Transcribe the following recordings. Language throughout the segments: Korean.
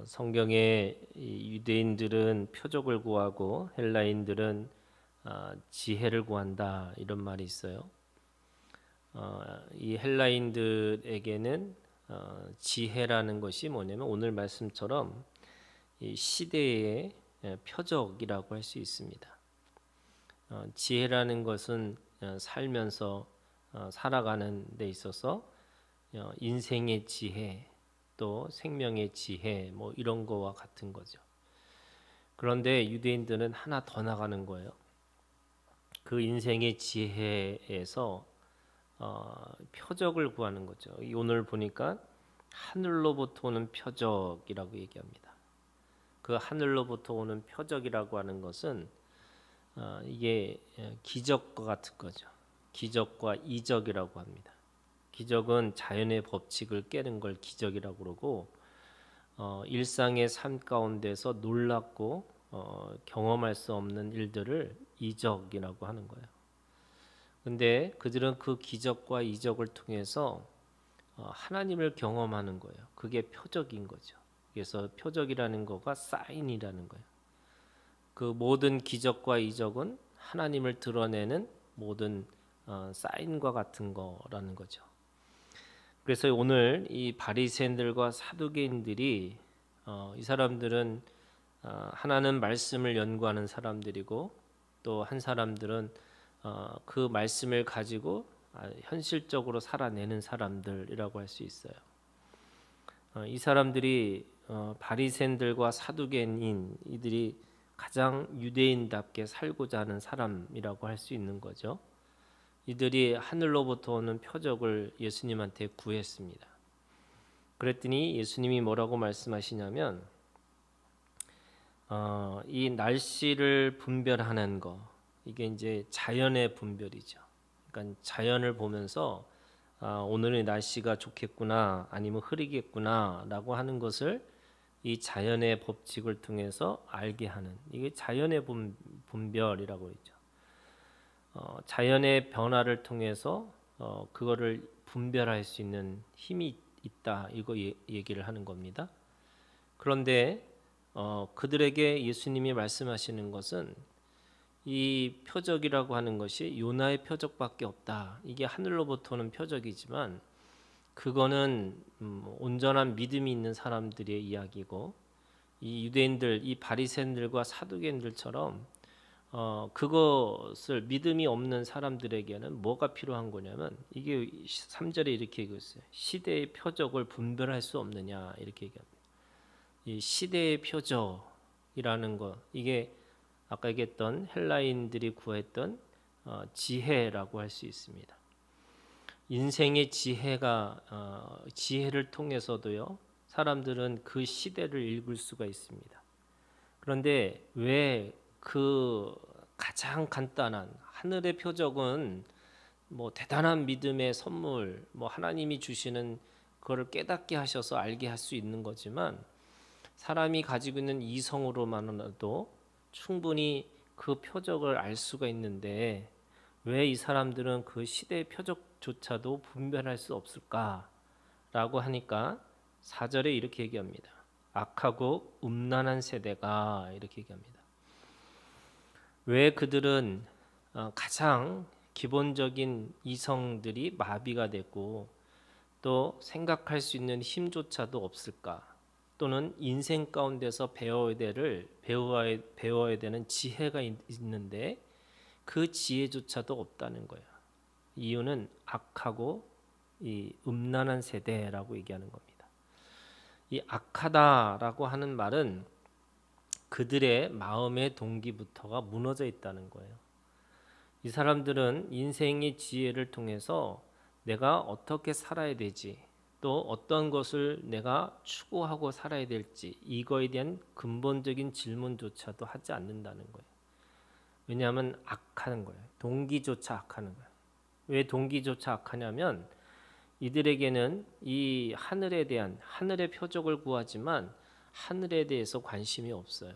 성경에 이 유대인들은 표적을 구하고 헬라인들은 지혜를 구한다 이런 말이 있어요. 이 헬라인들에게는 지혜라는 것이 뭐냐면 오늘 말씀처럼 이 시대의 표적이라고 할 수 있습니다. 지혜라는 것은 살면서 살아가는 데 있어서 인생의 지혜 또 생명의 지혜 뭐 이런 거와 같은 거죠. 그런데 유대인들은 하나 더 나가는 거예요. 그 인생의 지혜에서 표적을 구하는 거죠. 오늘 보니까 하늘로부터 오는 표적이라고 얘기합니다. 그 하늘로부터 오는 표적이라고 하는 것은 이게 기적과 같은 거죠. 기적과 이적이라고 합니다. 기적은 자연의 법칙을 깨는 걸 기적이라고 그러고 일상의 삶 가운데서 놀랍고 경험할 수 없는 일들을 이적이라고 하는 거예요. 근데 그들은 그 기적과 이적을 통해서 하나님을 경험하는 거예요. 그게 표적인 거죠. 그래서 표적이라는 거가 사인이라는 거예요. 그 모든 기적과 이적은 하나님을 드러내는 모든 사인과 같은 거라는 거죠. 그래서 오늘 이 바리새인들과 사두개인들이 이 사람들은 하나는 말씀을 연구하는 사람들이고 또 한 사람들은 그 말씀을 가지고 현실적으로 살아내는 사람들이라고 할 수 있어요. 이 사람들이 바리새인들과 사두개인 이들이 가장 유대인답게 살고자 하는 사람이라고 할 수 있는 거죠. 이들이 하늘로부터 오는 표적을 예수님한테 구했습니다. 그랬더니 예수님이 뭐라고 말씀하시냐면 이 날씨를 분별하는 거 이게 이제 자연의 분별이죠. 그러니까 자연을 보면서 오늘의 날씨가 좋겠구나 아니면 흐리겠구나라고 하는 것을 이 자연의 법칙을 통해서 알게 하는 이게 자연의 분별이라고 있죠. 자연의 변화를 통해서 그거를 분별할 수 있는 힘이 있다 이거 얘기를 하는 겁니다. 그런데 그들에게 예수님이 말씀하시는 것은 이 표적이라고 하는 것이 요나의 표적밖에 없다. 이게 하늘로부터 오는 표적이지만 그거는 온전한 믿음이 있는 사람들의 이야기고 이 유대인들, 이 바리새인들과 사두개인들처럼 그것을 믿음이 없는 사람들에게는 뭐가 필요한 거냐면 이게 3절에 이렇게 얘기했어요. 시대의 표적을 분별할 수 없느냐 이렇게 얘기합니다. 이 시대의 표적이라는 것 이게 아까 얘기했던 헬라인들이 구했던 지혜라고 할 수 있습니다. 인생의 지혜를 통해서도요 사람들은 그 시대를 읽을 수가 있습니다. 그런데 왜 그 가장 간단한 하늘의 표적은 뭐 대단한 믿음의 선물, 뭐 하나님이 주시는 그거를 깨닫게 하셔서 알게 할 수 있는 거지만 사람이 가지고 있는 이성으로만으로도 충분히 그 표적을 알 수가 있는데 왜 이 사람들은 그 시대의 표적조차도 분별할 수 없을까라고 하니까 4절에 이렇게 얘기합니다. 악하고 음란한 세대가 이렇게 얘기합니다. 왜 그들은 가장 기본적인 이성들이 마비가 됐고 또 생각할 수 있는 힘조차도 없을까? 또는 인생 가운데서 배워야 되는 지혜가 있는데 그 지혜조차도 없다는 거예요. 이유는 악하고 이 음란한 세대라고 얘기하는 겁니다. 이 악하다라고 하는 말은 그들의 마음의 동기부터가 무너져 있다는 거예요. 이 사람들은 인생의 지혜를 통해서 내가 어떻게 살아야 되지 또 어떤 것을 내가 추구하고 살아야 될지 이거에 대한 근본적인 질문조차도 하지 않는다는 거예요. 왜냐하면 악하는 거예요. 동기조차 악하는 거예요. 왜 동기조차 악하냐면 이들에게는 이 하늘에 대한 하늘의 표적을 구하지만 하늘에 대해서 관심이 없어요.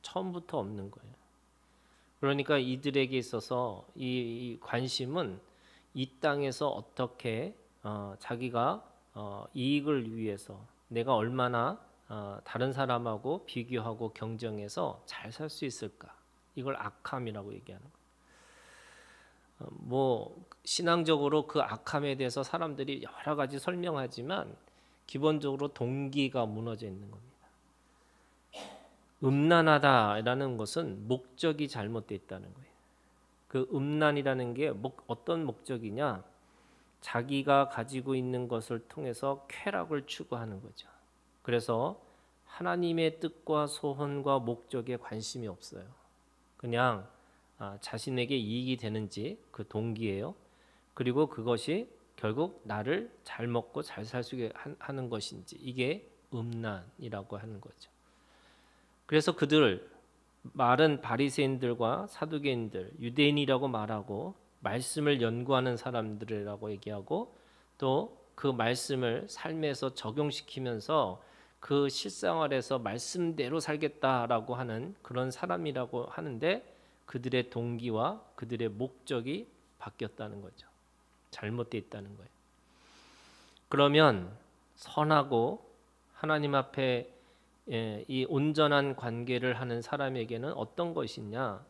처음부터 없는 거예요. 그러니까 이들에게 있어서 이 관심은 이 땅에서 어떻게 자기가 이익을 위해서 내가 얼마나 다른 사람하고 비교하고 경쟁해서 잘 살 수 있을까? 이걸 악함이라고 얘기하는 거예요. 뭐 신앙적으로 그 악함에 대해서 사람들이 여러 가지 설명하지만 기본적으로 동기가 무너져 있는 겁니다. 음란하다라는 것은 목적이 잘못되어 있다는 거예요. 그 음란이라는 게 어떤 목적이냐? 자기가 가지고 있는 것을 통해서 쾌락을 추구하는 거죠. 그래서 하나님의 뜻과 소원과 목적에 관심이 없어요. 그냥 자신에게 이익이 되는지 그 동기예요. 그리고 그것이 결국 나를 잘 먹고 잘 살 수 있게 하는 것인지, 이게 음란이라고 하는 거죠. 그래서 그들 말은 바리새인들과 사두개인들, 유대인이라고 말하고 말씀을 연구하는 사람들이라고 얘기하고 또 그 말씀을 삶에서 적용시키면서 그 실생활에서 말씀대로 살겠다라고 하는 그런 사람이라고 하는데 그들의 동기와 그들의 목적이 바뀌었다는 거죠. 잘못되어 있다는 거예요. 그러면 선하고 하나님 앞에 이 온전한 관계를 하는 사람에게는 어떤 것이냐?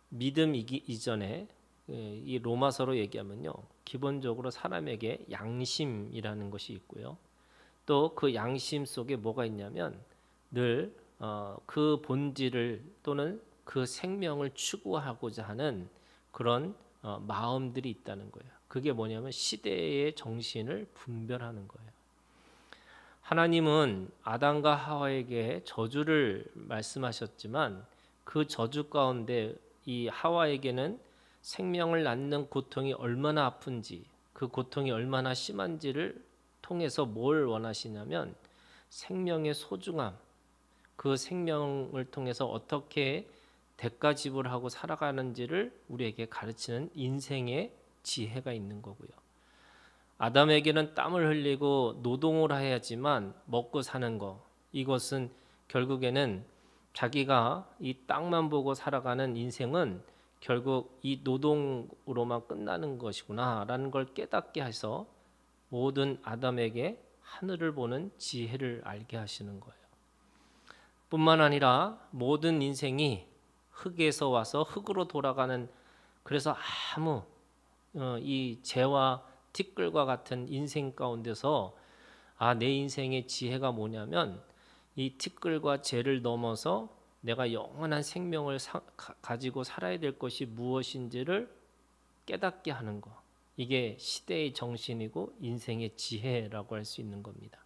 믿음 이전에 이 로마서로 얘기하면요, 기본적으로 사람에게 양심이라는 것이 있고요. 또 그 양심 속에 뭐가 있냐면 늘 그 본질을 또는 그 생명을 추구하고자 하는 그런 마음들이 있다는 거예요. 그게 뭐냐면 시대의 정신을 분별하는 거예요. 하나님은 아담과 하와에게 저주를 말씀하셨지만 그 저주 가운데 이 하와에게는 생명을 낳는 고통이 얼마나 아픈지, 그 고통이 얼마나 심한지를 통해서 뭘 원하시냐면 생명의 소중함, 그 생명을 통해서 어떻게 대가 지불하고 살아가는지를 우리에게 가르치는 인생의 지혜가 있는 거고요. 아담에게는 땀을 흘리고 노동을 해야지만 먹고 사는 거, 이것은 결국에는 자기가 이 땅만 보고 살아가는 인생은 결국 이 노동으로만 끝나는 것이구나라는 걸 깨닫게 해서 모든 아담에게 하늘을 보는 지혜를 알게 하시는 거예요. 뿐만 아니라 모든 인생이 흙에서 와서 흙으로 돌아가는, 그래서 아무 이 죄와 티끌과 같은 인생 가운데서 내 인생의 지혜가 뭐냐면 이 티끌과 죄를 넘어서 내가 영원한 생명을 가지고 살아야 될 것이 무엇인지를 깨닫게 하는 거. 이게 시대의 정신이고 인생의 지혜라고 할 수 있는 겁니다.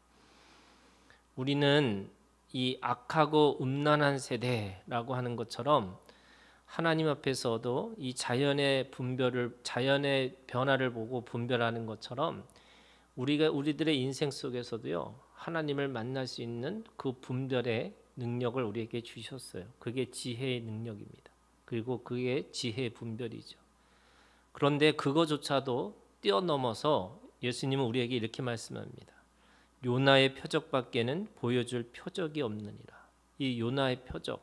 우리는 이 악하고 음란한 세대라고 하는 것처럼 하나님 앞에서도 이 자연의 변화를 보고 분별하는 것처럼 우리들의 인생 속에서도요, 하나님을 만날 수 있는 그 분별의 능력을 우리에게 주셨어요. 그게 지혜의 능력입니다. 그리고 그게 지혜의 분별이죠. 그런데 그거조차도 뛰어넘어서 예수님은 우리에게 이렇게 말씀합니다. 요나의 표적밖에는 보여줄 표적이 없느니라. 이 요나의 표적,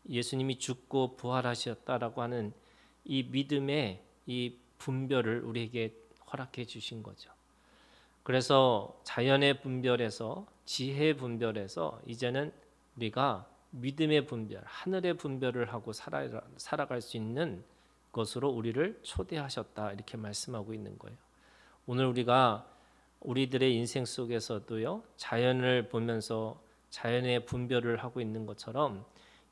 예수님이 죽고 부활하셨다라고 하는 이 믿음의 이 분별을 우리에게 허락해 주신 거죠. 그래서 자연의 분별에서 지혜의 분별에서 이제는 우리가 믿음의 분별, 하늘의 분별을 하고 살아갈 수 있는 것으로 우리를 초대하셨다, 이렇게 말씀하고 있는 거예요. 오늘 우리가 우리들의 인생 속에서도요, 자연을 보면서 자연의 분별을 하고 있는 것처럼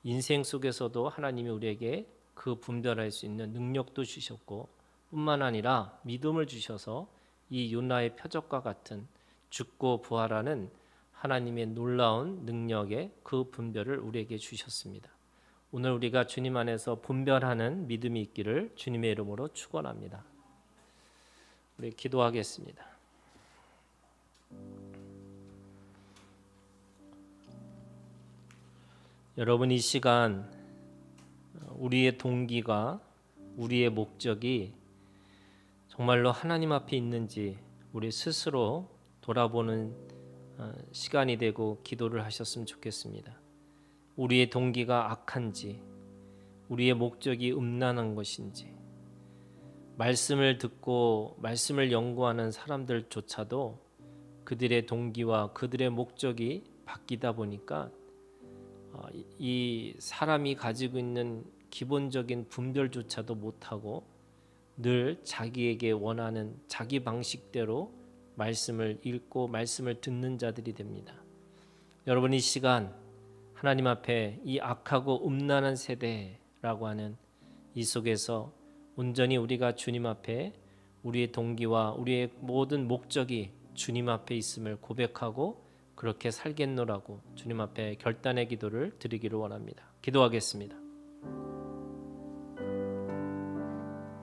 인생 속에서도 하나님이 우리에게 그 분별할 수 있는 능력도 주셨고 뿐만 아니라 믿음을 주셔서 이 요나의 표적과 같은 죽고 부활하는 하나님의 놀라운 능력의 그 분별을 우리에게 주셨습니다. 오늘 우리가 주님 안에서 분별하는 믿음이 있기를 주님의 이름으로 축원합니다. 우리 기도하겠습니다. 여러분, 이 시간 우리의 동기가, 우리의 목적이 정말로 하나님 앞에 있는지 우리 스스로 돌아보는 시간이 되고 기도를 하셨으면 좋겠습니다. 우리의 동기가 악한지, 우리의 목적이 음란한 것인지, 말씀을 듣고 말씀을 연구하는 사람들조차도 그들의 동기와 그들의 목적이 바뀌다 보니까 이 사람이 가지고 있는 기본적인 분별조차도 못하고 늘 자기에게 원하는 자기 방식대로 말씀을 읽고 말씀을 듣는 자들이 됩니다. 여러분, 이 시간 하나님 앞에 이 악하고 음란한 세대라고 하는 이 속에서 온전히 우리가 주님 앞에 우리의 동기와 우리의 모든 목적이 주님 앞에 있음을 고백하고 그렇게 살겠노라고 주님 앞에 결단의 기도를 드리기를 원합니다. 기도하겠습니다.